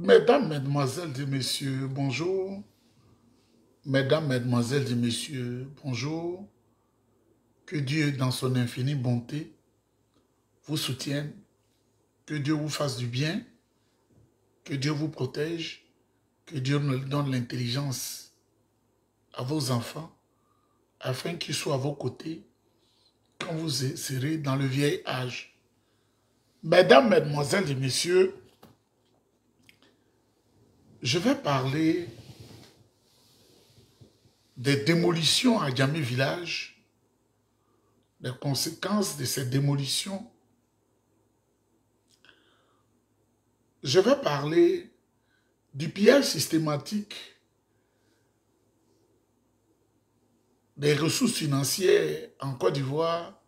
Mesdames, Mesdemoiselles et Messieurs, bonjour. Mesdames, Mesdemoiselles et Messieurs, bonjour. Que Dieu, dans son infinie bonté, vous soutienne. Que Dieu vous fasse du bien. Que Dieu vous protège. Que Dieu nous donne l'intelligence à vos enfants, afin qu'ils soient à vos côtés quand vous serez dans le vieil âge. Mesdames, Mesdemoiselles et Messieurs, je vais parler des démolitions à Djamé Village, des conséquences de ces démolitions. Je vais parler du pillage systématique des ressources financières en Côte d'Ivoire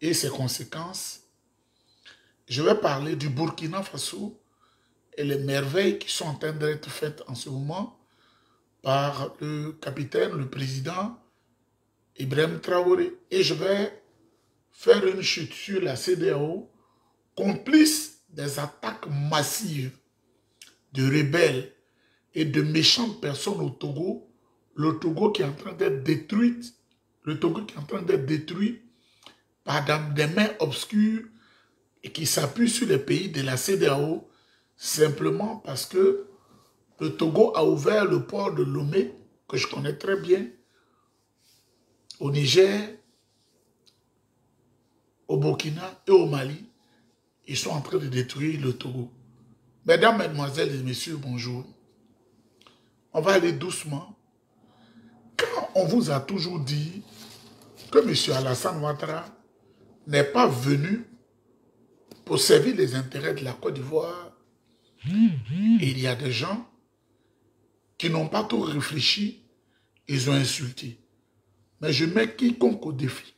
et ses conséquences. Je vais parler du Burkina Faso et les merveilles qui sont en train d'être faites en ce moment par le capitaine, le président Ibrahim Traoré. Et je vais faire une chute sur la CEDEAO, complice des attaques massives de rebelles et de méchantes personnes au Togo. Le Togo qui est en train d'être détruit, par des mains obscures et qui s'appuient sur les pays de la CEDEAO simplement parce que le Togo a ouvert le port de Lomé, que je connais très bien, au Niger, au Burkina et au Mali. Ils sont en train de détruire le Togo. Mesdames, Mesdemoiselles et Messieurs, bonjour. On va aller doucement. Quand on vous a toujours dit que M. Alassane Ouattara n'est pas venu pour servir les intérêts de la Côte d'Ivoire, il y a des gens qui n'ont pas tout réfléchi, ils ont insulté. Mais je mets quiconque au défi.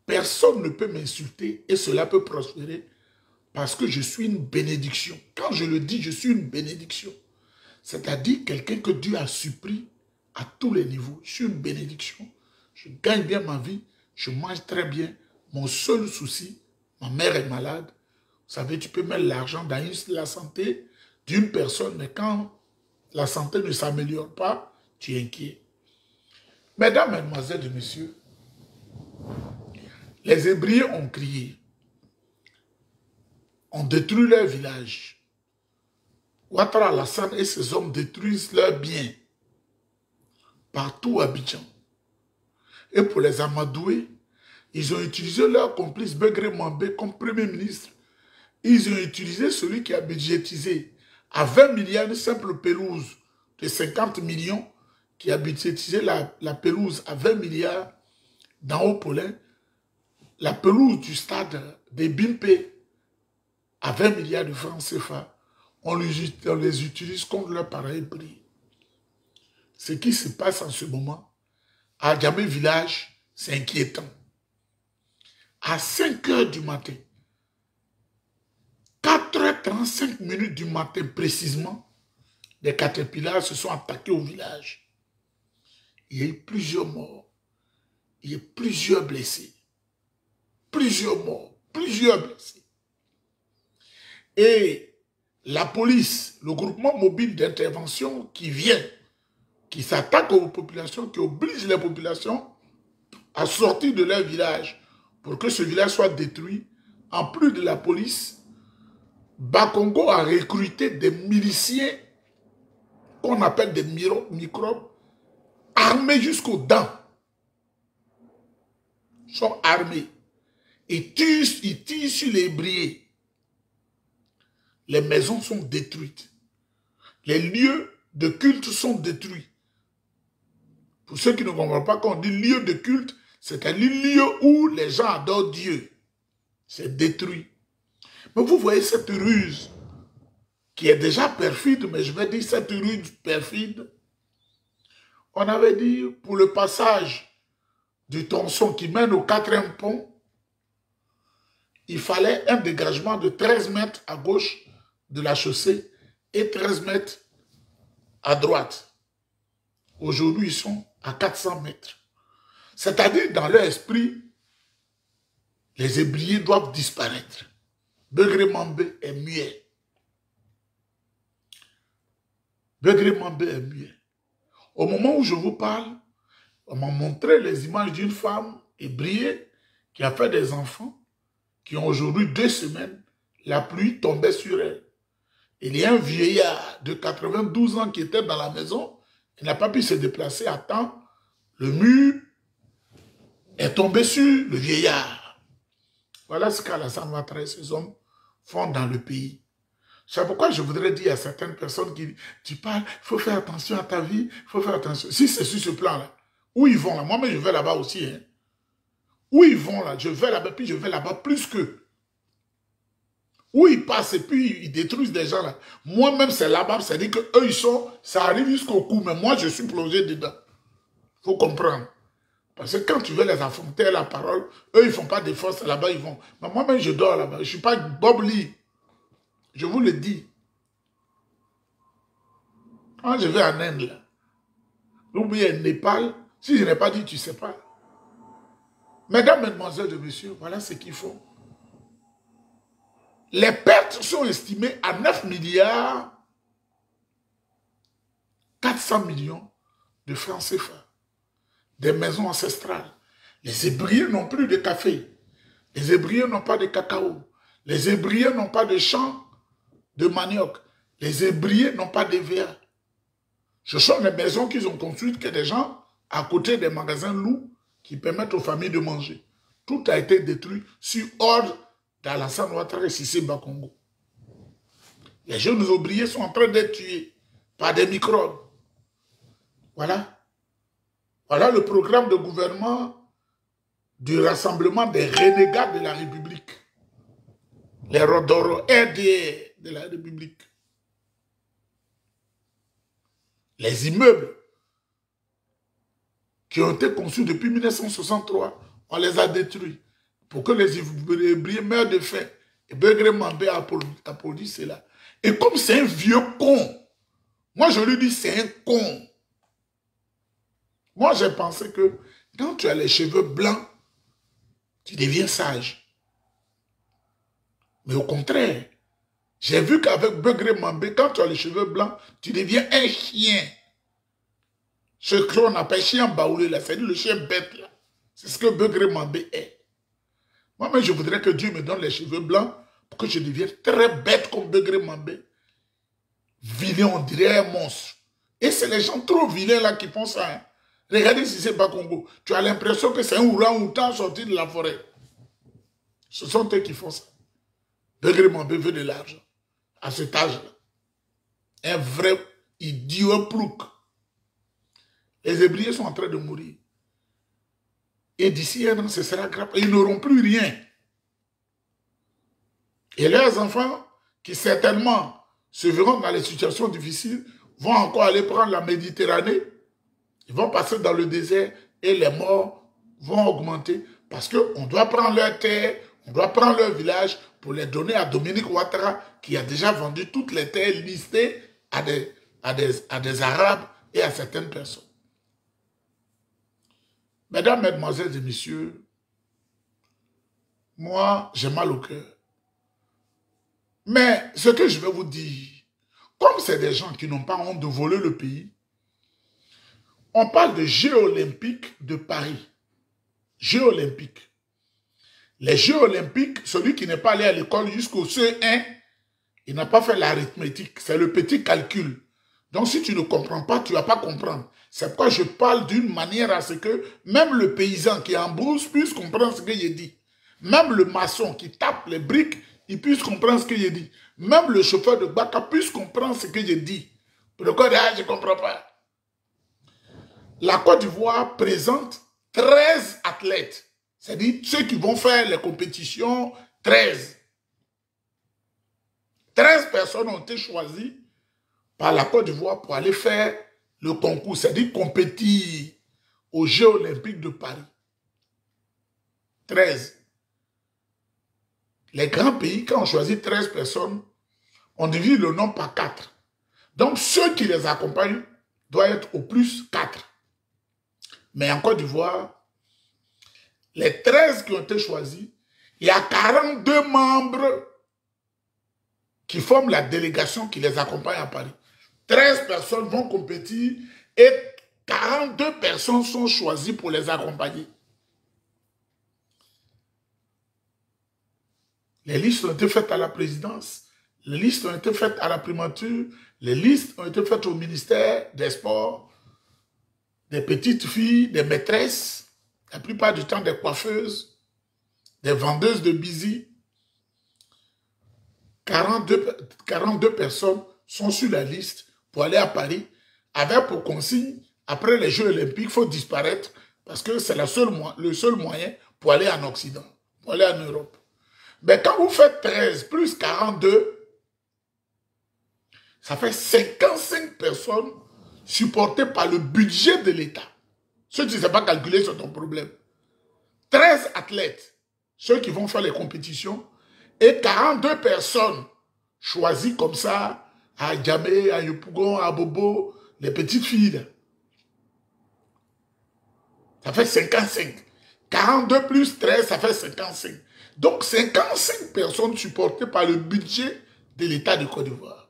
Personne ne peut m'insulter et cela peut prospérer parce que je suis une bénédiction. Quand je le dis, je suis une bénédiction. C'est-à-dire quelqu'un que Dieu a suppris à tous les niveaux. Je suis une bénédiction. Je gagne bien ma vie. Je mange très bien. Mon seul souci, ma mère est malade. Vous savez, tu peux mettre l'argent dans la santé d'une personne, mais quand la santé ne s'améliore pas, tu es inquiet. Mesdames, Mesdemoiselles et Messieurs, les Hébreux ont crié. On détruit leur village. Ouattara Alassane et ses hommes détruisent leurs biens partout à Abidjan. Et pour les amadouer, ils ont utilisé leur complice Begré Mambé comme premier ministre. Ils ont utilisé celui qui a budgétisé à 20 milliards de simple pelouse de 50 millions, qui a budgétisé la pelouse à 20 milliards dans Haut-Paulin, la pelouse du stade des Bimpé à 20 milliards de francs CFA. On les utilise contre leur pareil prix. Ce qui se passe en ce moment à Djamé Village, c'est inquiétant. À 5 h du matin, 4h35 du matin précisément, les caterpillars se sont attaqués au village. Il y a eu plusieurs morts. Il y a eu plusieurs blessés. Plusieurs morts, plusieurs blessés. Et la police, le groupement mobile d'intervention qui vient, qui s'attaque aux populations, qui oblige les populations à sortir de leur village pour que ce village soit détruit, en plus de la police, Bakongo a recruté des miliciens qu'on appelle des microbes, armés jusqu'aux dents. Ils sont armés. Ils tirent sur les brillés. Les maisons sont détruites. Les lieux de culte sont détruits. Pour ceux qui ne comprennent pas, quand on dit lieu de culte, c'est un lieu où les gens adorent Dieu. C'est détruit. Mais vous voyez cette ruse qui est déjà perfide, mais je vais dire cette ruse perfide. On avait dit pour le passage du tronçon qui mène au 4e pont, il fallait un dégagement de 13 mètres à gauche de la chaussée et 13 mètres à droite. Aujourd'hui, ils sont à 400 mètres. C'est-à-dire, dans leur esprit, les ébriers doivent disparaître. Begré Mambé est muet. Begré Mambé est muet. Au moment où je vous parle, on m'a montré les images d'une femme ébriée qui a fait des enfants qui ont aujourd'hui 2 semaines. La pluie tombait sur elle. Il y a un vieillard de 92 ans qui était dans la maison. Il n'a pas pu se déplacer à temps. Le mur est tombé sur le vieillard. Voilà ce qu'Alassane Ouattara et ses hommes font dans le pays. C'est pourquoi je voudrais dire à certaines personnes qui tu parles, il faut faire attention à ta vie, il faut faire attention. Si c'est sur ce plan-là, où ils vont là, moi-même je vais là-bas aussi. Hein. Où ils vont là, je vais là-bas, puis je vais là-bas plus qu'eux. Où ils passent et puis ils détruisent des gens là. Moi-même c'est là-bas, c'est-à-dire qu'eux ils sont, ça arrive jusqu'au cou, mais moi je suis plongé dedans. Il faut comprendre. Parce que quand tu veux les affronter la parole, eux ils ne font pas de force là-bas, ils vont. Mais moi-même je dors là-bas, je ne suis pas Bob Lee. Je vous le dis. Quand je vais en Inde, là, ou bien Népal, si je n'ai pas dit, tu ne sais pas. Mesdames, mesdemoiselles et messieurs, voilà ce qu'ils font. Les pertes sont estimées à 9 milliards 400 millions de francs CFA. Des maisons ancestrales. Les Hébriens n'ont plus de café. Les Hébriens n'ont pas de cacao. Les Hébriens n'ont pas de champs de manioc. Les Hébriens n'ont pas d'EVA. Ce sont les maisons qu'ils ont construites que des gens à côté des magasins loups qui permettent aux familles de manger. Tout a été détruit sur ordre d'Alassane Ouattara et Cissé Bakongo. Les jeunes ouvriers sont en train d'être tués par des microbes. Voilà. Voilà le programme de gouvernement du rassemblement des renégats de la République. Les Rodoro RDR de la République. Les immeubles qui ont été conçus depuis 1963, on les a détruits pour que les Hébriens meurent de faim. Et Begré Mambé a applaudi cela. Et comme c'est un vieux con, moi je lui dis c'est un con. Moi j'ai pensé que quand tu as les cheveux blancs, tu deviens sage. Mais au contraire, j'ai vu qu'avec Begré Mambé, quand tu as les cheveux blancs, tu deviens un chien. Ce qu'on appelle chien baoulé là, c'est le chien bête là. C'est ce que Begré Mambé est. Moi-même, je voudrais que Dieu me donne les cheveux blancs pour que je devienne très bête comme Begré Mambé. Vilain, on dirait un monstre. Et c'est les gens trop vilains là qui font ça. Hein. Regardez si c'est pas Congo. Tu as l'impression que c'est un orang-outan sorti de la forêt. Ce sont eux qui font ça. Begré Mambé veut de l'argent. À cet âge-là. Un vrai idiot, un plouc. Les Hébriens sont en train de mourir. Et d'ici un an, ce sera grave. Et ils n'auront plus rien. Et leurs enfants, qui certainement se verront dans les situations difficiles, vont encore aller prendre la Méditerranée. Ils vont passer dans le désert et les morts vont augmenter. Parce qu'on doit prendre leur terre, on doit prendre leur village pour les donner à Dominique Ouattara, qui a déjà vendu toutes les terres listées à des Arabes et à certaines personnes. Mesdames, mesdemoiselles et messieurs, moi, j'ai mal au cœur. Mais ce que je vais vous dire, comme c'est des gens qui n'ont pas honte de voler le pays, on parle de Jeux olympiques de Paris. Jeux olympiques. Les Jeux olympiques, celui qui n'est pas allé à l'école jusqu'au CE1, il n'a pas fait l'arithmétique. C'est le petit calcul. Donc si tu ne comprends pas, tu ne vas pas comprendre. C'est pourquoi je parle d'une manière à ce que même le paysan qui est en brousse puisse comprendre ce que j'ai dit. Même le maçon qui tape les briques, il puisse comprendre ce que j'ai dit. Même le chauffeur de Baka puisse comprendre ce que j'ai dit. Pourquoi je ne comprends pas. La Côte d'Ivoire présente 13 athlètes. C'est-à-dire ceux qui vont faire les compétitions, 13. 13 personnes ont été choisies par la Côte d'Ivoire pour aller faire le concours, c'est-à-dire compétir aux Jeux olympiques de Paris. 13. Les grands pays, quand on choisit 13 personnes, on divise le nombre par 4. Donc ceux qui les accompagnent doivent être au plus 4. Mais en Côte d'Ivoire, les 13 qui ont été choisis, il y a 42 membres qui forment la délégation qui les accompagne à Paris. 13 personnes vont compétir et 42 personnes sont choisies pour les accompagner. Les listes ont été faites à la présidence, les listes ont été faites à la primature, les listes ont été faites au ministère des Sports, des petites filles, des maîtresses, la plupart du temps des coiffeuses, des vendeuses de bisous. 42 personnes sont sur la liste pour aller à Paris, avec pour consigne, après les Jeux Olympiques, il faut disparaître parce que c'est le seul moyen pour aller en Occident, pour aller en Europe. Mais quand vous faites 13 plus 42, ça fait 55 personnes supportées par le budget de l'État. Ceux qui ne savent pas calculer, c'est ton problème. 13 athlètes, ceux qui vont faire les compétitions, et 42 personnes choisies comme ça, à Djamé, à Yopougon, à Bobo, les petites filles. Là. Ça fait 55. 42 plus 13, ça fait 55. Donc 55 personnes supportées par le budget de l'État de Côte d'Ivoire.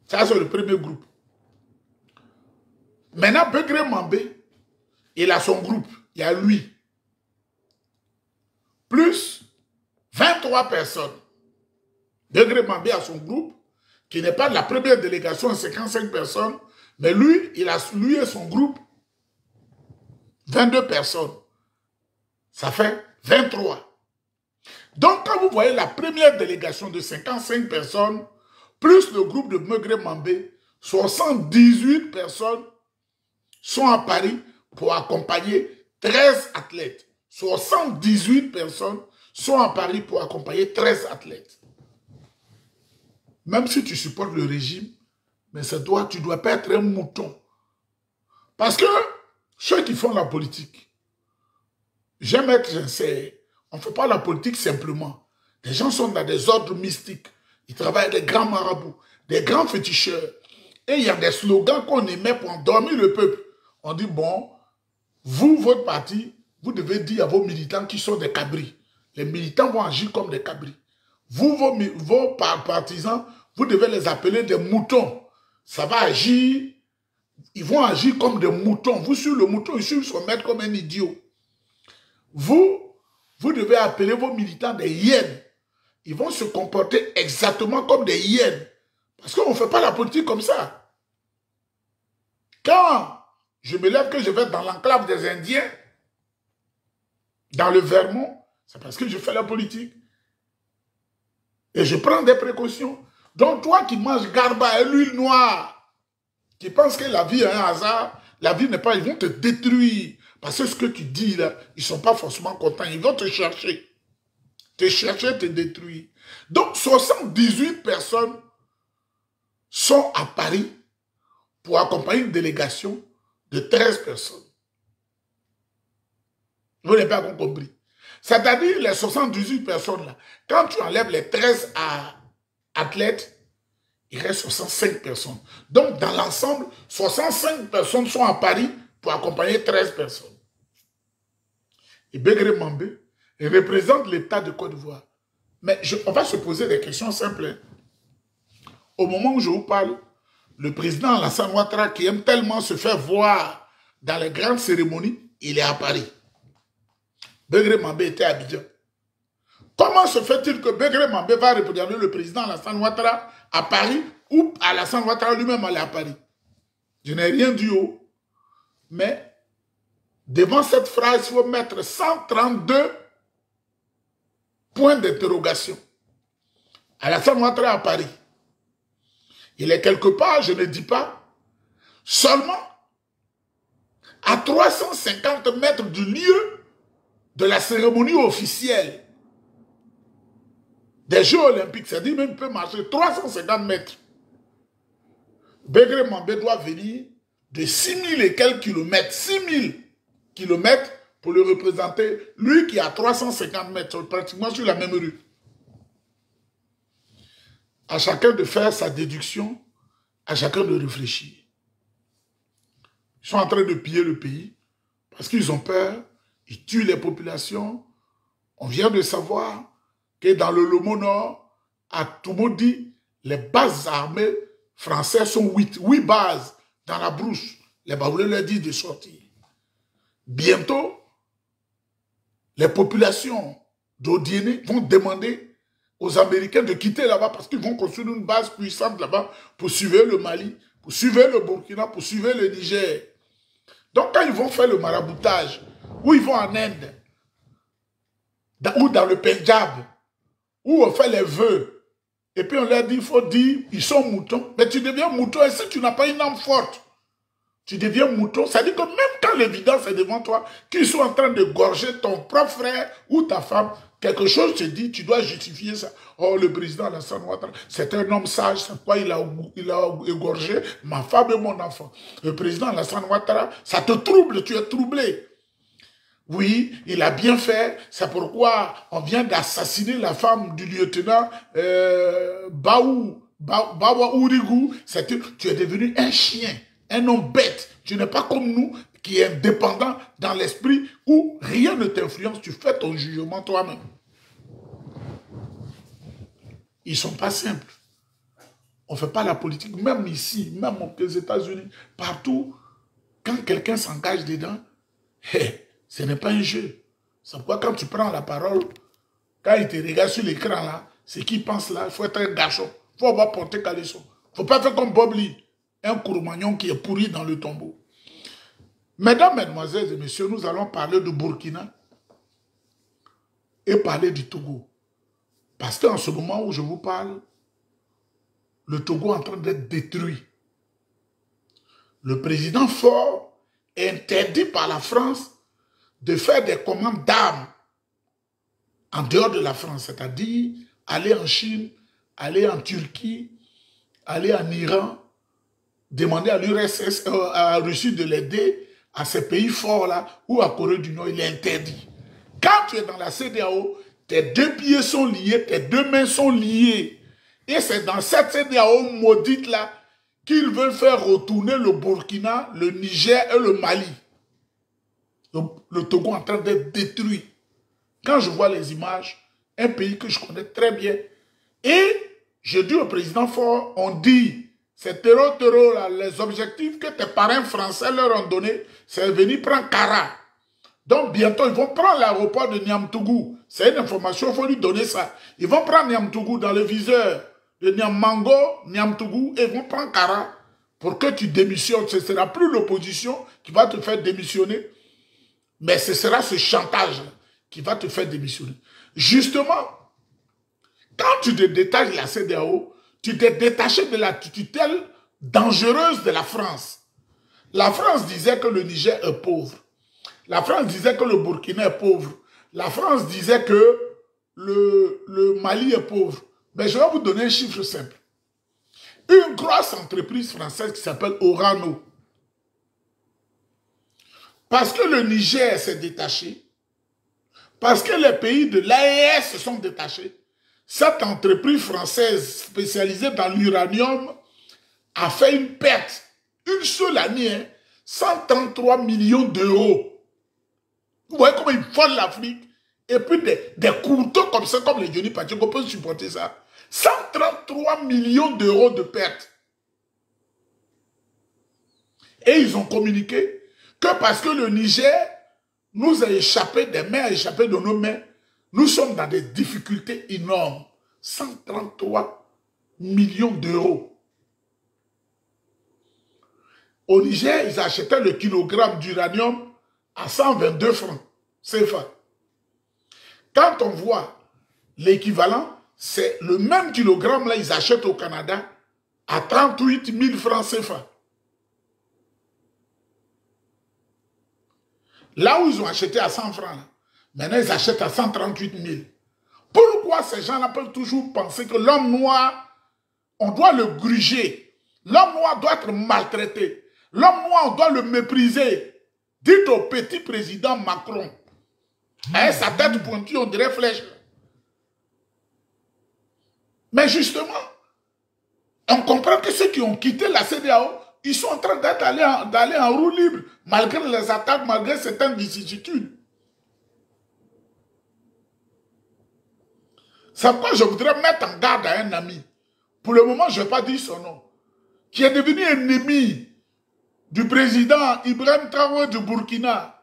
Ça, c'est le premier groupe. Maintenant, Begré Mambé, il a son groupe. Il y a lui. Plus 23 personnes. Begré Mambé a son groupe, qui n'est pas de la première délégation de 55 personnes, mais lui, lui et son groupe, 22 personnes. Ça fait 23. Donc, quand vous voyez la première délégation de 55 personnes, plus le groupe de Begré Mambé, 78 personnes sont à Paris pour accompagner 13 athlètes. 78 personnes sont à Paris pour accompagner 13 athlètes. Même si tu supportes le régime, mais c'est toi, tu ne dois pas être un mouton. Parce que ceux qui font la politique, j'aime être sincère, on ne fait pas la politique simplement. Les gens sont dans des ordres mystiques. Ils travaillent avec des grands marabouts, des grands féticheurs. Et il y a des slogans qu'on émet pour endormir le peuple. On dit, bon, vous, votre parti, vous devez dire à vos militants qui sont des cabris. Les militants vont agir comme des cabris. Vous, vos partisans, vous devez les appeler des moutons. Ça va agir, ils vont agir comme des moutons. Vous, sur le mouton, ils se mettre comme un idiot. Vous devez appeler vos militants des hyènes. Ils vont se comporter exactement comme des hyènes. Parce qu'on ne fait pas la politique comme ça. Quand je me lève que je vais dans l'enclave des Indiens, dans le Vermont, c'est parce que je fais la politique. Et je prends des précautions. Donc toi qui manges garba et l'huile noire, qui penses que la vie est un hasard, la vie n'est pas, ils vont te détruire. Parce que ce que tu dis là, ils ne sont pas forcément contents. Ils vont te chercher. Te chercher, te détruire. Donc 78 personnes sont à Paris pour accompagner une délégation de 13 personnes. Vous n'avez pas compris. C'est-à-dire les 78 personnes là, quand tu enlèves les 13 athlètes, il reste 65 personnes. Donc dans l'ensemble, 65 personnes sont à Paris pour accompagner 13 personnes. Et Begré Mambé représente l'État de Côte d'Ivoire. Mais on va se poser des questions simples. Au moment où je vous parle, le président Alassane Ouattara, qui aime tellement se faire voir dans les grandes cérémonies, il est à Paris. Begré Mambé était à Abidjan. Comment se fait-il que Begré Mambé va représenter le président Alassane Ouattara à Paris ou Alassane Ouattara lui-même aller à Paris? Je n'ai rien dit haut. Mais devant cette phrase, il faut mettre 132 points d'interrogation. Alassane Ouattara à Paris. Il est quelque part, je ne dis pas, seulement à 350 mètres du lieu de la cérémonie officielle des Jeux Olympiques. C'est-à-dire même peut marcher 350 mètres. Begré Mambé doit venir de 6000 et quelques kilomètres, 6000 kilomètres pour le représenter, lui qui est à 350 mètres, pratiquement sur la même rue. À chacun de faire sa déduction, à chacun de réfléchir. Ils sont en train de piller le pays parce qu'ils ont peur, ils tuent les populations. On vient de savoir que dans le Lomo Nord, à Toumoudi, les bases armées Français sont 8 bases dans la brousse. Les Baoulés leur disent de sortir. Bientôt, les populations d'Odiéné vont demander aux Américains de quitter là-bas parce qu'ils vont construire une base puissante là-bas pour suivre le Mali, pour suivre le Burkina, pour suivre le Niger. Donc quand ils vont faire le maraboutage, ou ils vont en Inde, ou dans le Pendjab, où on fait les vœux, et puis on leur dit, il faut dire, ils sont moutons, mais tu deviens mouton, et si tu n'as pas une âme forte, tu deviens mouton, ça dit que même quand l'évidence est devant toi, qu'ils sont en train de gorger ton propre frère ou ta femme, quelque chose te dit, tu dois justifier ça. Oh, le président Alassane Ouattara, c'est un homme sage, c'est pourquoi il a égorgé ma femme et mon enfant. Le président Alassane Ouattara, ça te trouble, tu es troublé. Oui, il a bien fait, c'est pourquoi on vient d'assassiner la femme du lieutenant Bawa Ourigou. Tu es devenu un chien, un homme bête. Tu n'es pas comme nous, qui est indépendant dans l'esprit, où rien ne t'influence, tu fais ton jugement toi-même. Ils ne sont pas simples. On ne fait pas la politique, même ici, même aux États-Unis, partout, quand quelqu'un s'engage dedans, ce n'est pas un jeu. C'est pourquoi quand tu prends la parole, quand il te regarde sur l'écran là, ce qu'il pense là, il faut être un gâchon. Il faut avoir porté caleçon. Il ne faut pas faire comme Bob Lee, un courmagnon qui est pourri dans le tombeau. Mesdames, mesdemoiselles et messieurs, nous allons parler du Burkina et parler du Togo. Parce qu'en ce moment où je vous parle, le Togo est en train d'être détruit. Le président Faure est interdit par la France de faire des commandes d'armes en dehors de la France, c'est-à-dire aller en Chine, aller en Turquie, aller en Iran, demander à l'URSS, à la Russie de l'aider à ces pays forts-là, ou à Corée du Nord, il est interdit. Quand tu es dans la CEDEAO, tes 2 pieds sont liés, tes 2 mains sont liées. Et c'est dans cette CEDEAO maudite-là qu'ils veulent faire retourner le Burkina, le Niger et le Mali. Le Togo est en train d'être détruit. Quand je vois les images, un pays que je connais très bien, et je dis au président Faure, on dit, ces terreaux là, les objectifs que tes parrains français leur ont donnés, c'est venir prendre Kara. Donc bientôt, ils vont prendre l'aéroport de Niamtougou. C'est une information, il faut lui donner ça. Ils vont prendre Niamtougou dans le viseur de Niammango, Niamtougou, et ils vont prendre Kara pour que tu démissionnes. Ce ne sera plus l'opposition qui va te faire démissionner, mais ce sera ce chantage qui va te faire démissionner. Justement, quand tu te détaches de la CEDEAO, tu t'es détaché de la tutelle dangereuse de la France. La France disait que le Niger est pauvre. La France disait que le Burkina est pauvre. La France disait que le Mali est pauvre. Mais je vais vous donner un chiffre simple. Une grosse entreprise française qui s'appelle Orano. Parce que le Niger s'est détaché, parce que les pays de l'AES se sont détachés, cette entreprise française spécialisée dans l'uranium a fait une perte, une seule année, 133 millions d'euros. Vous voyez comment ils volent l'Afrique? Et puis des couteaux comme ça, comme les Johnny Pacheco, peuvent supporter ça. 133 millions d'euros de pertes. Et ils ont communiqué que parce que le Niger nous a échappé des mains, a échappé de nos mains, nous sommes dans des difficultés énormes. 133 millions d'euros. Au Niger, ils achetaient le kilogramme d'uranium à 122 francs CFA. Quand on voit l'équivalent, c'est le même kilogramme là, ils achètent au Canada à 38 000 francs CFA. Là où ils ont acheté à 100 francs, là, maintenant ils achètent à 138 000. Pourquoi ces gens-là peuvent toujours penser que l'homme noir, on doit le gruger? L'homme noir doit être maltraité. L'homme noir, on doit le mépriser. Dites au petit président Macron, avec sa tête pointue, on dirait flèche. Mais justement, on comprend que ceux qui ont quitté la CEDEAO, ils sont en train d'aller en roue libre, malgré les attaques, malgré certaines vicissitudes. C'est pourquoi je voudrais mettre en garde à un ami. Pour le moment, je ne vais pas dire son nom. qui est devenu ennemi du président Ibrahim Traoré du Burkina,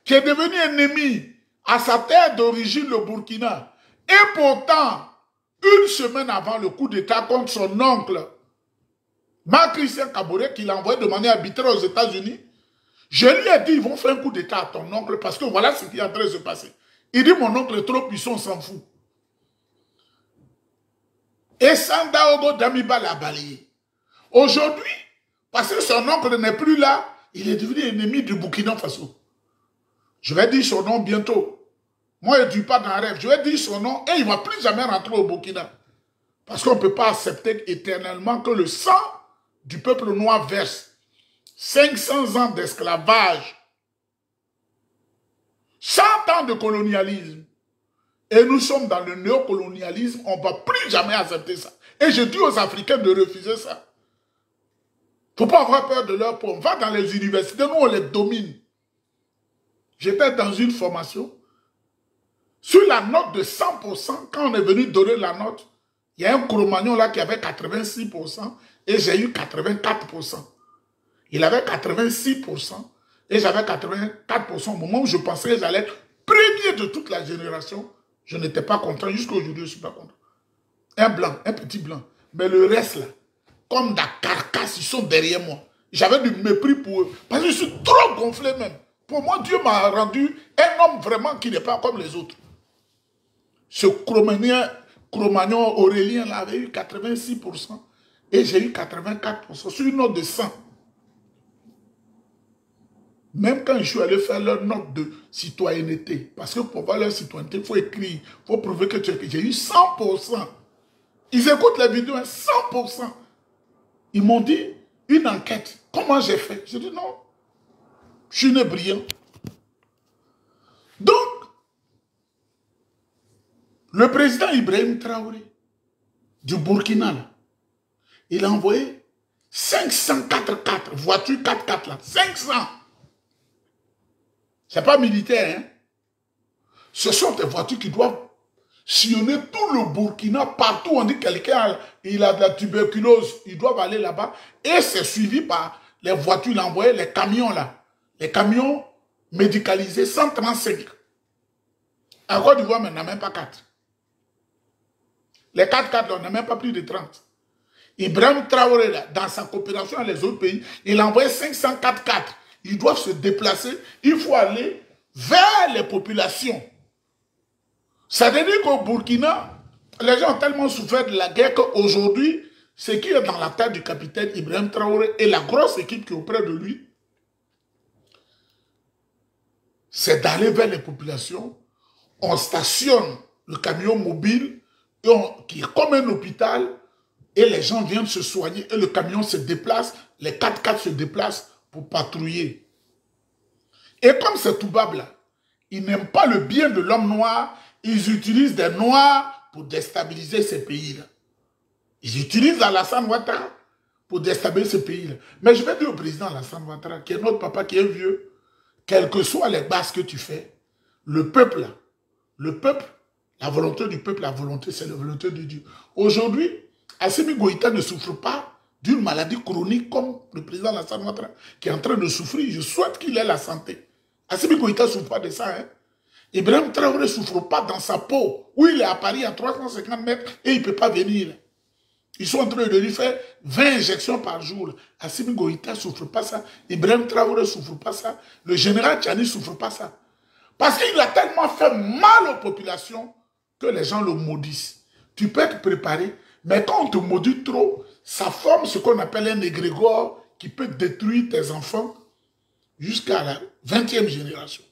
qui est devenu ennemi à sa terre d'origine, le Burkina. Et pourtant, une semaine avant le coup d'État contre son oncle, Marc-Christian Kaboré, qu'il a envoyé demander arbitraire aux États-Unis, je lui ai dit, ils vont faire un coup d'État à ton oncle parce que voilà ce qui est en train de se passer. Il dit, mon oncle est trop puissant, on s'en fout. Et Sandaogo Damiba l'a balayé. Aujourd'hui, parce que son oncle n'est plus là, il est devenu ennemi du Burkina Faso. Je vais dire son nom bientôt. Moi, je ne dis pas dans un rêve. Je vais dire son nom et il ne va plus jamais rentrer au Burkina. Parce qu'on ne peut pas accepter éternellement que le sang du peuple noir verse 500 ans d'esclavage, 100 ans de colonialisme. Et nous sommes dans le néocolonialisme, on ne va plus jamais accepter ça. Et je dis aux Africains de refuser ça. Il ne faut pas avoir peur de leur peau. On va dans les universités, nous on les domine. J'étais dans une formation. Sur la note de 100%, quand on est venu donner la note, il y a un Cro-Magnon là qui avait 86% et j'ai eu 84%. Il avait 86% et j'avais 84%. Au moment où je pensais que j'allais être premier de toute la génération, je n'étais pas content. Jusqu'à aujourd'hui, je ne suis pas content. Un blanc, un petit blanc. Mais le reste là, comme des carcasses, ils sont derrière moi. J'avais du mépris pour eux. Parce que je suis trop gonflé même. Pour moi, Dieu m'a rendu un homme vraiment qui n'est pas comme les autres. Ce Cro-Magnon Aurélien là avait eu 86% et j'ai eu 84% sur une note de 100. Même quand je suis allé faire leur note de citoyenneté, parce que pour voir leur citoyenneté, il faut écrire, il faut prouver que tu es... J'ai eu 100%. Ils écoutent la vidéo, 100%. Ils m'ont dit, une enquête. Comment j'ai fait? J'ai dit non, je suis né brillant. Donc, le président Ibrahim Traoré, du Burkina, là, il a envoyé 504 voitures 4x4 là. 500. Ce n'est pas militaire, hein. Ce sont des voitures qui doivent sillonner tout le Burkina, partout. On dit que quelqu'un il a de la tuberculose, ils doivent aller là-bas. Et c'est suivi par les voitures, il a envoyé les camions là. Les camions médicalisés, 135. En Côte d'Ivoire, mais on n'a même pas 4. Les 4x4, on n'a même pas plus de 30. Ibrahim Traoré, là, dans sa coopération avec les autres pays, il a envoyé 504 4. Ils doivent se déplacer. Il faut aller vers les populations. Ça veut dire qu'au Burkina, les gens ont tellement souffert de la guerre qu'aujourd'hui, ce qui est dans la tête du capitaine Ibrahim Traoré et la grosse équipe qui est auprès de lui, c'est d'aller vers les populations. On stationne le camion mobile qui est comme un hôpital et les gens viennent se soigner et le camion se déplace, les 4x4 se déplacent pour patrouiller. Et comme c'est Toubab là, ils n'aiment pas le bien de l'homme noir, ils utilisent des noirs pour déstabiliser ces pays-là. Ils utilisent Alassane Ouattara pour déstabiliser ces pays-là. Mais je vais dire au président Alassane Ouattara, qui est notre papa, qui est vieux, quelles que soient les bases que tu fais, le peuple, la volonté du peuple, la volonté, c'est la volonté de Dieu. Aujourd'hui, Assimi Goïta ne souffre pas d'une maladie chronique comme le président Alassane Ouattara, qui est en train de souffrir. Je souhaite qu'il ait la santé. Assimi Goïta ne souffre pas de ça, hein. Ibrahim Traoré ne souffre pas dans sa peau, où il est à Paris à 350 mètres et il ne peut pas venir. Ils sont en train de lui faire 20 injections par jour. Assimi Goïta ne souffre pas ça. Ibrahim Traoré ne souffre pas ça. Le général Tchani ne souffre pas ça. Parce qu'il a tellement fait mal aux populations que les gens le maudissent. Tu peux te préparer, mais quand on te maudit trop, ça forme ce qu'on appelle un égrégore qui peut détruire tes enfants jusqu'à la 20e génération.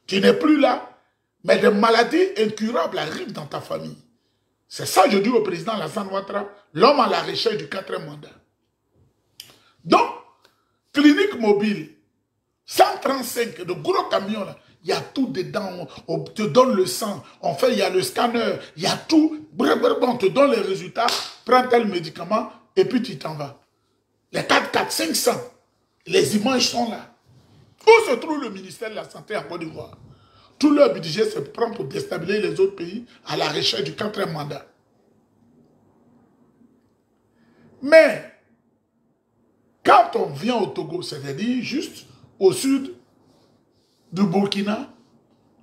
Tu n'es plus là, mais des maladies incurables arrivent dans ta famille. C'est ça que je dis au président Alassane Ouattara, l'homme à la recherche du 4e mandat. Donc, clinique mobile, 135, de gros camions là, il y a tout dedans, on te donne le sang, on fait, il y a le scanner, il y a tout, on te donne les résultats, prends tel médicament et puis tu t'en vas. Les 4x4, 500, les images sont là. Où se trouve le ministère de la Santé en Côte d'Ivoire? Tout leur budget se prend pour déstabiliser les autres pays à la recherche du 4e mandat. Mais, Quand on vient au Togo, c'est-à-dire juste au sud du Burkina,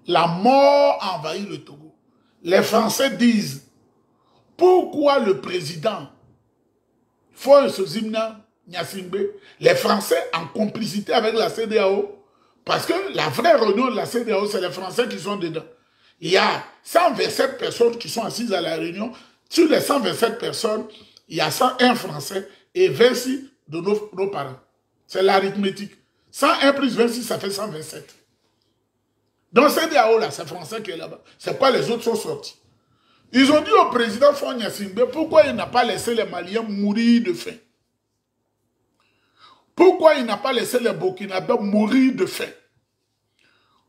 la mort envahit le Togo. Les Français disent, pourquoi le président Foy Sozimna Nyasingbe, les Français en complicité avec la CEDEAO, parce que la vraie réunion de la CEDEAO, c'est les Français qui sont dedans. Il y a 127 personnes qui sont assises à la réunion. Sur les 127 personnes, il y a 101 Français et 26 de nos parents. C'est l'arithmétique. 101 plus 26, ça fait 127. Donc CEDEAO, là, c'est Français qui est là-bas. C'est quoi les autres sont sortis? Ils ont dit au président Foy Nyasingbe, pourquoi il n'a pas laissé les Maliens mourir de faim? Pourquoi il n'a pas laissé les Burkinabés mourir de faim?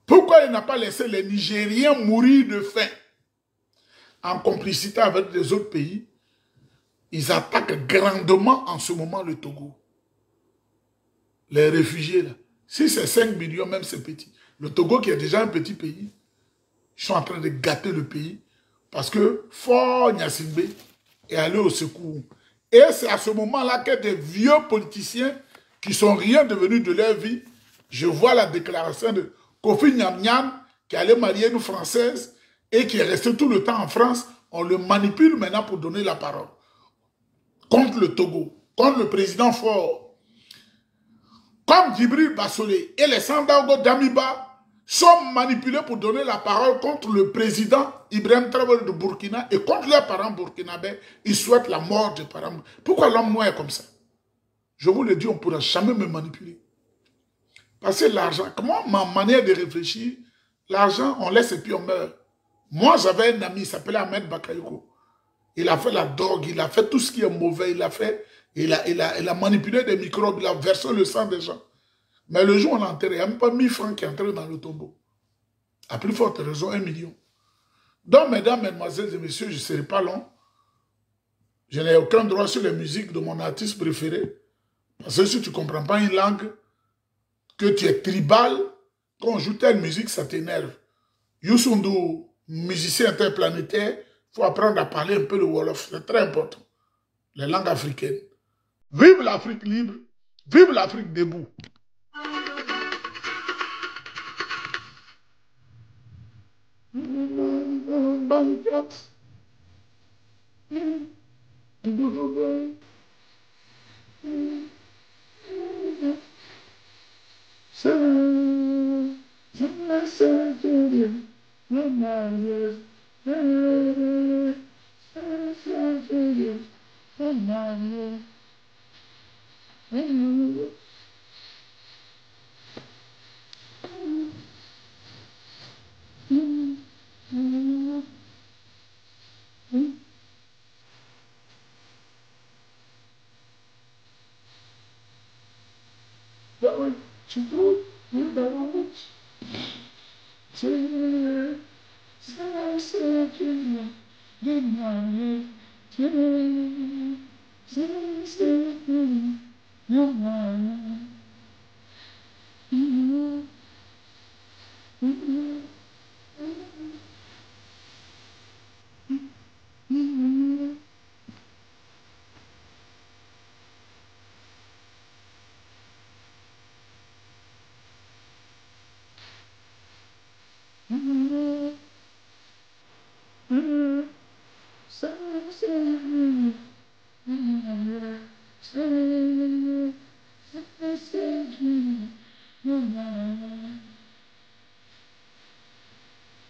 Pourquoi il n'a pas laissé les Nigériens mourir de faim? En complicité avec les autres pays, ils attaquent grandement en ce moment le Togo. Les réfugiés, là. Si c'est 5 millions, même c'est petit. Le Togo, qui est déjà un petit pays, ils sont en train de gâter le pays parce que Foy Nyasingbe est allé au secours. Et c'est à ce moment-là que des vieux politiciens qui sont rien devenus de leur vie, je vois la déclaration de Kofi Nyam qui allait marier une Française et qui est resté tout le temps en France. On le manipule maintenant pour donner la parole. Contre le Togo, contre le président fort. Comme Djibril Bassolé et les Sandaogo d'Amiba sont manipulés pour donner la parole contre le président Ibrahim Traoré de Burkina et contre leurs parents burkinabés. Ils souhaitent la mort des parents. Pourquoi l'homme noir est comme ça? Je vous le dis, on ne pourra jamais me manipuler. Parce que l'argent, comment ma manière de réfléchir, l'argent, on laisse et puis on meurt. Moi, j'avais un ami, il s'appelait Ahmed Bakayoko. Il a fait la drogue, il a fait tout ce qui est mauvais, il a manipulé des microbes, il a versé le sang des gens. Mais le jour où on l'a enterré, il n'y a même pas 1000 francs qui est entré dans le tombeau. À plus forte raison, 1 million. Donc, mesdames, mesdemoiselles et messieurs, je ne serai pas long. Je n'ai aucun droit sur les musiques de mon artiste préféré. Parce que si tu ne comprends pas une langue, que tu es tribal, quand on joue telle musique, ça t'énerve. Youssou N'Dour, musicien interplanétaire, il faut apprendre à parler un peu le Wolof. C'est très important. Les langues africaines. Vive l'Afrique libre. Vive l'Afrique debout.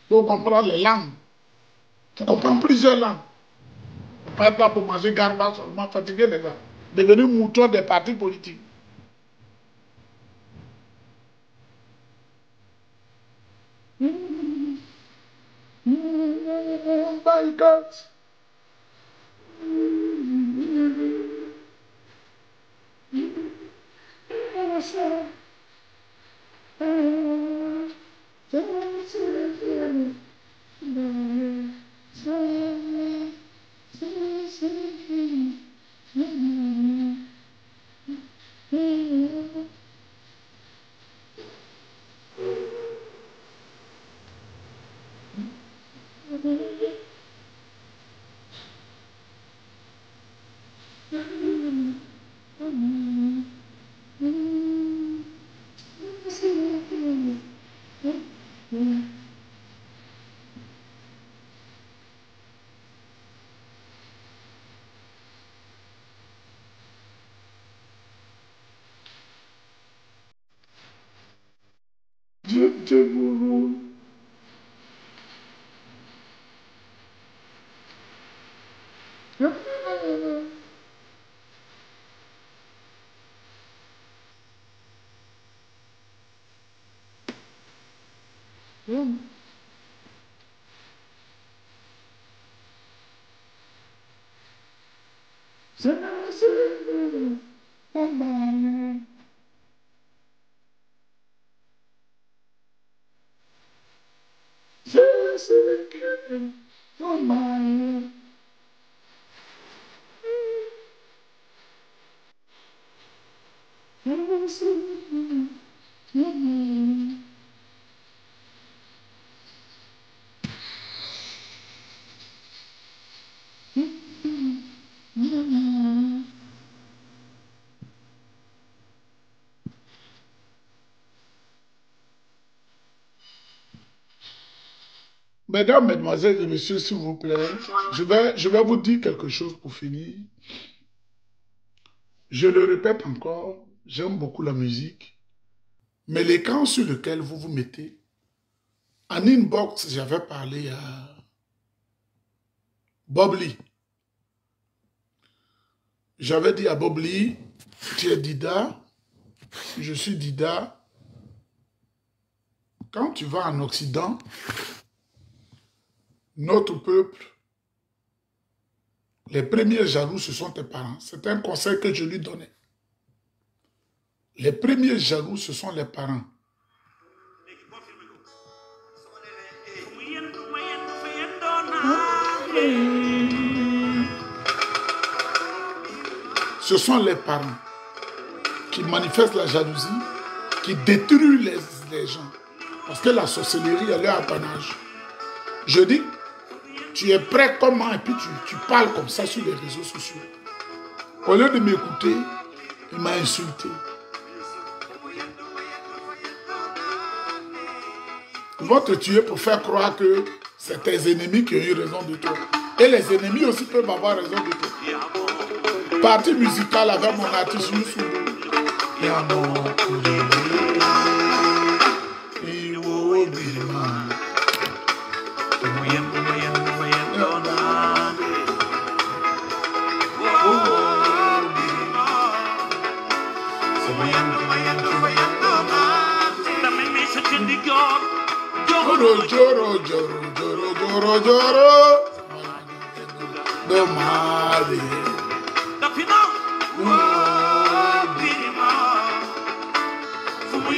Pour comprendre les langues. Tu comprends plusieurs langues. Pas être là pour manger garba seulement, fatigué les gars. Devenir mouton des partis politiques. My God. Mesdames, Mesdemoiselles et Messieurs, s'il vous plaît, je vais vous dire quelque chose pour finir. Je le répète encore, j'aime beaucoup la musique, mais l'écran sur lequel vous vous mettez, en inbox, j'avais parlé à Bob Lee. J'avais dit à Bob Lee, tu es Dida, je suis Dida. Quand tu vas en Occident, notre peuple, les premiers jaloux, ce sont tes parents. C'est un conseil que je lui donnais. Les premiers jaloux, ce sont les parents. Ce sont les parents qui manifestent la jalousie, qui détruisent les gens. Parce que la sorcellerie, elle est à apanage. Je dis, tu es prêt comment et puis tu parles comme ça sur les réseaux sociaux. Au lieu de m'écouter, il m'a insulté. Ils vont te tuer pour faire croire que c'est tes ennemis qui ont eu raison de toi. Et les ennemis aussi peuvent avoir raison de toi. Partie musicale avec mon artiste Youssou. Joro, joro, joro, joro, joro. Domare.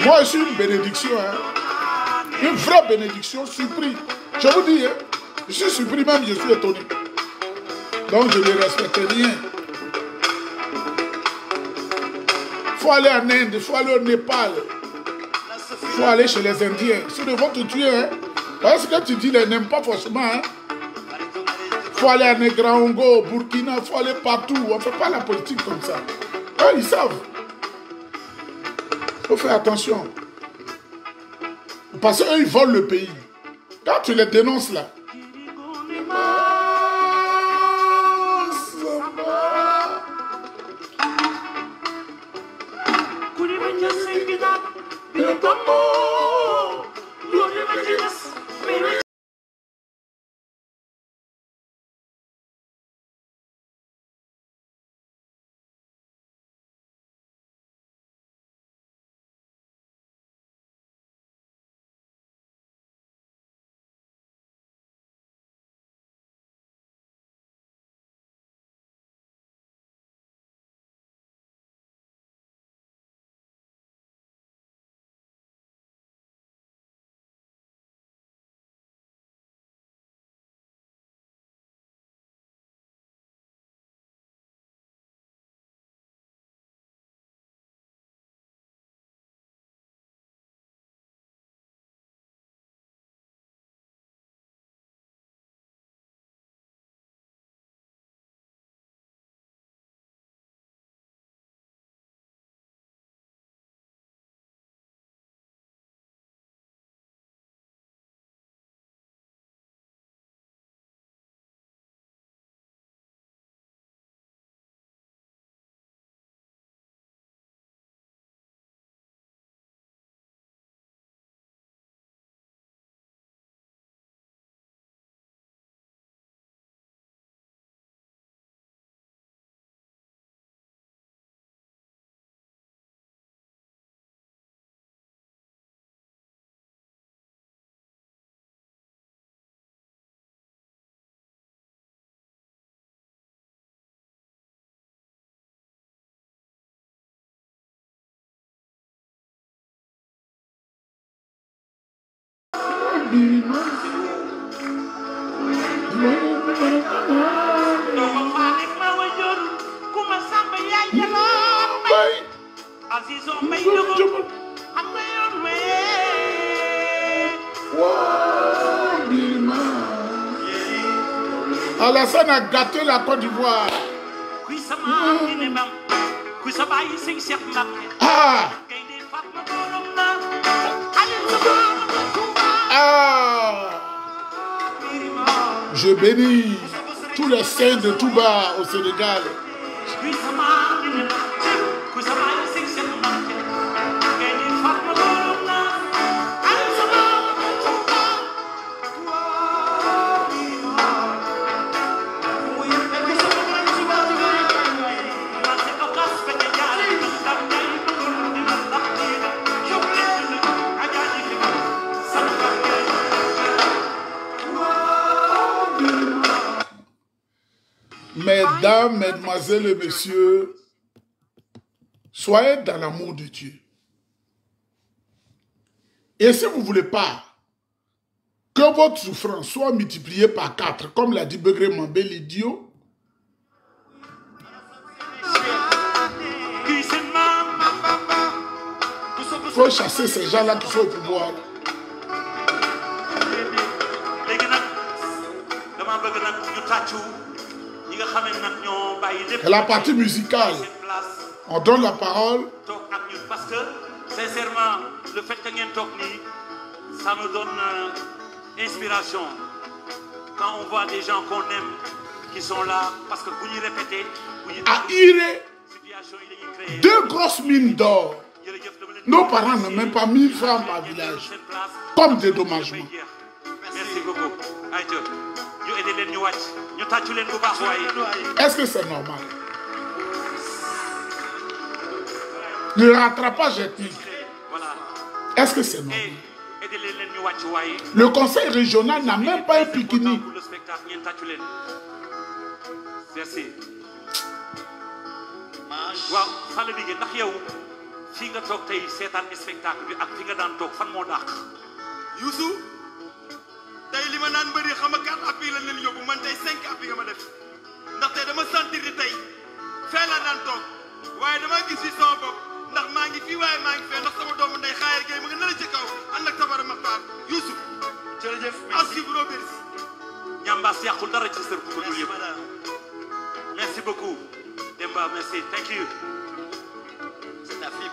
Moi, je suis une bénédiction, hein. Une vraie bénédiction, surpris. Je vous dis, hein, je suis surpris même, je suis étonné. Donc, je ne respecte rien. Il faut aller en Inde, il faut aller au Népal. Il faut aller chez les Indiens. Sinon, ils vont te tuer. Hein? Parce que tu dis, ils n'aiment pas forcément. Hein? Il faut aller à Negraongo, au Burkina, il faut aller partout. On ne fait pas la politique comme ça. Eux, ils savent. Il faut faire attention. Parce qu'eux, ils volent le pays. Quand tu les dénonces là, Alassane a gâté la Côte d'Ivoire. Ah! Ah! Je bénis tous les saints de Touba au Sénégal. Mesdames, mesdemoiselles et messieurs, soyez dans l'amour de Dieu. Et si vous ne voulez pas que votre souffrance soit multipliée par 4, comme l'a dit Begré Mambé, l'idiot, il faut chasser ces gens-là qui sont au pouvoir. Et la partie musicale, on donne la parole. Parce que, sincèrement, le fait que ça nous donne inspiration. Quand on voit des gens qu'on aime, qui sont là, parce que vous y répétez, à Iré, 2 grosses mines d'or. Nos parents n'ont même pas 1000 francs par village, comme dédommagement. Merci beaucoup. Est-ce que c'est normal? Le rattrapage ethnique, est-ce que c'est normal? Le conseil régional n'a même pas un pique-nique. Merci. tey li ma naan bëri xam nga 4 appui lañ leen yóbbu man tey 5 appui nga ma def ndax tey dama sentir ni tey fee laa daan toog waaye dama gis fi sama bopp ndax maa ngi fii waaye maa ngi fee ndax sama doomu ndey xaayal gay ma nga nala ci kaw ànd ak tabara Maxtaar Youssou jërëjëf merci Robert ñambaas yàqul dara ci sër ko dul yëpp merci beaucoup Demba merci thank you c'est ta fille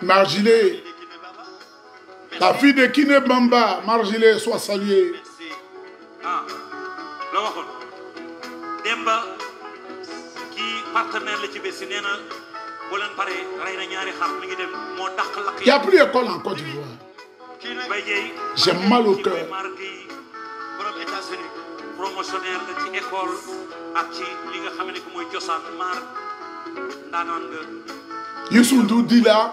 Margilé. La fille de Kiné Bamba, Margilé, soit saluée. Merci. Ah, la waxoon Demba kii partenaire la ci bés si nee na boo leen paree rey na ñaari xar mi ngi dem moo dàq lakk. Il n'y a plus d'école en Côte d'Ivoire. J'ai mal au cœur. Promotionnaire la ci école ak ci li nga xam ne mooy cosaan maar ndaanaan nga. Youssou Ndour dit là,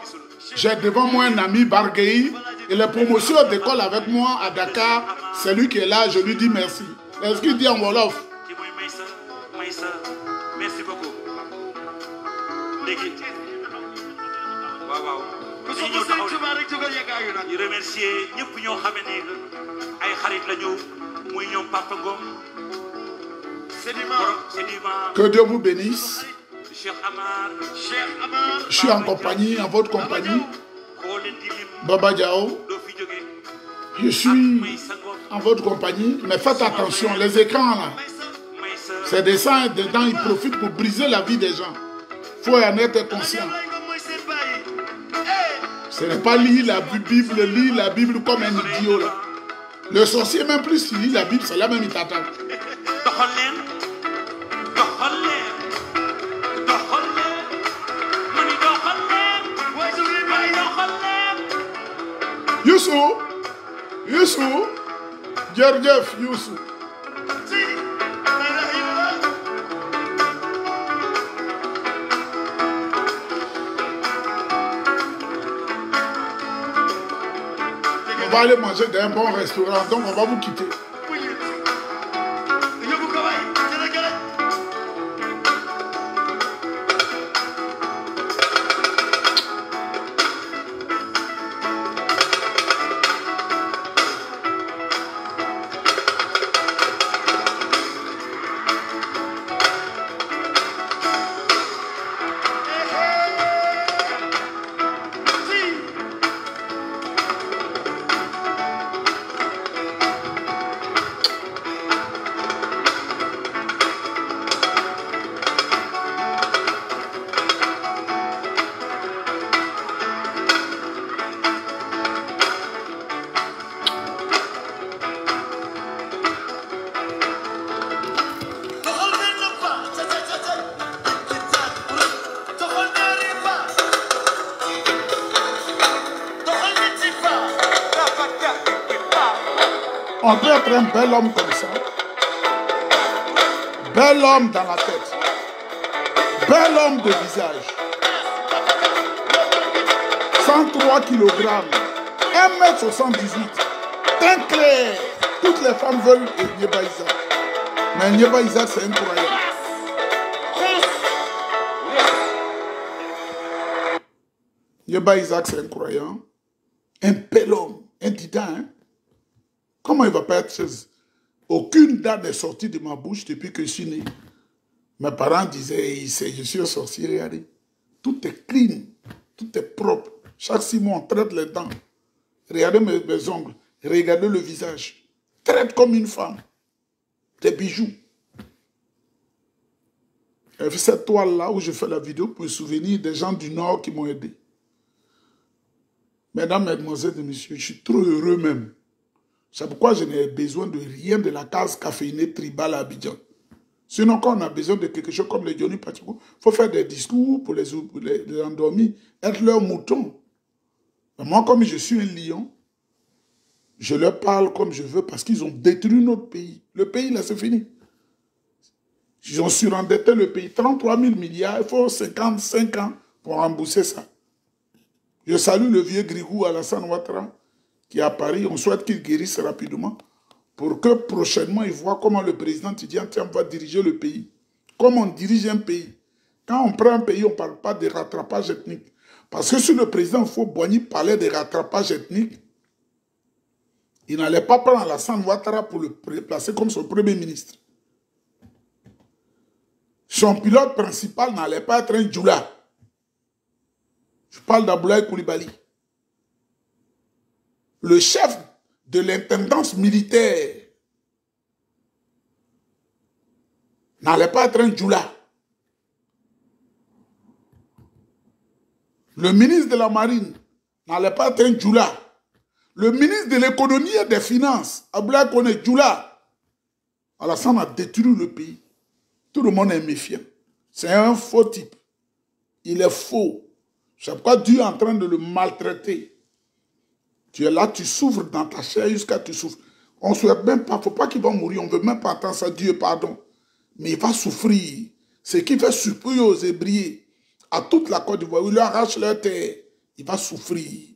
j'ai devant moi un ami Bargueï. Il est promotion d'école avec moi à Dakar. C'est lui qui est là, je lui dis merci. Est-ce qu'il dit en Wolof? Merci beaucoup. Waaw. Je remercie ñëpp ñoo xam ne ay xarit lañu muy ñoom Papa Ngom. Que Dieu vous bénisse. Cheikh Amar. Je suis en compagnie, en votre compagnie. Baba Diao. Je suis en votre compagnie, mais faites attention, les écrans là, ces dessins dedans, ils profitent pour briser la vie des gens. Il faut en être conscient. Ce n'est pas lire la Bible comme un idiot là. Le sorcier, même plus il lit la Bible, c'est là même il t'attaque. Youssou, Djerjef Youssou. On va aller manger dans un bon restaurant, donc on va vous quitter. On peut être un bel homme comme ça. Bel homme dans la tête. Bel homme de visage. 103 kg. 1m78. Teint clair. Toutes les femmes veulent Niéba Isaac. Mais Niéba Isaac, c'est incroyable. Niéba Isaac, c'est incroyable. Un bel homme. Un titan, hein? Comment il ne va pas être chez... Aucune date n'est sortie de ma bouche depuis que je suis né. Mes parents disaient, je suis un sorcier, regardez. Tout est clean, tout est propre. Chaque 6 mois, on traite les dents. Regardez mes ongles, regardez le visage. Traite comme une femme. Des bijoux. Et cette toile-là où je fais la vidéo pour me souvenir des gens du Nord qui m'ont aidé. Mesdames, mesdemoiselles et messieurs, je suis trop heureux même. C'est pourquoi je n'ai besoin de rien de la case caféinée tribale à Abidjan. Sinon, quand on a besoin de quelque chose comme les Johnny Pacheco, il faut faire des discours pour les endormir, être leur mouton. Mais moi, comme je suis un lion, je leur parle comme je veux parce qu'ils ont détruit notre pays. Le pays, là, c'est fini. Ils ont surendetté le pays. 33 000 milliards, il faut 55 ans pour rembourser ça. Je salue le vieux Grigou Alassane Ouattara, qui est à Paris, on souhaite qu'il guérisse rapidement pour que prochainement il voit comment le président Tidjane va diriger le pays. Comment on dirige un pays. Quand on prend un pays, on ne parle pas de rattrapage ethnique. Parce que si le président Fo-Boigny parlait de rattrapage ethnique, il n'allait pas prendre Alassane Ouattara pour le placer comme son premier ministre. Son pilote principal n'allait pas être un Djoula. Je parle d'Abdoulaye Koulibaly. Le chef de l'intendance militaire n'allait pas être un Djoula. Le ministre de la Marine n'allait pas être un Djoula. Le ministre de l'économie et des finances, Abdoulaye Koné Djoula. Alassane a détruit le pays. Tout le monde est méfiant. C'est un faux type. Il est faux. C'est pourquoi Dieu est en train de le maltraiter. Tu es là, tu souffres dans ta chair jusqu'à tu souffres. On ne souhaite même pas, il ne faut pas qu'il va mourir, on ne veut même pas entendre ça, Dieu pardon. Mais il va souffrir. Ce qui fait souffrir aux Hébriers, à toute la Côte d'Ivoire, il lui arrache leur terre, il va souffrir.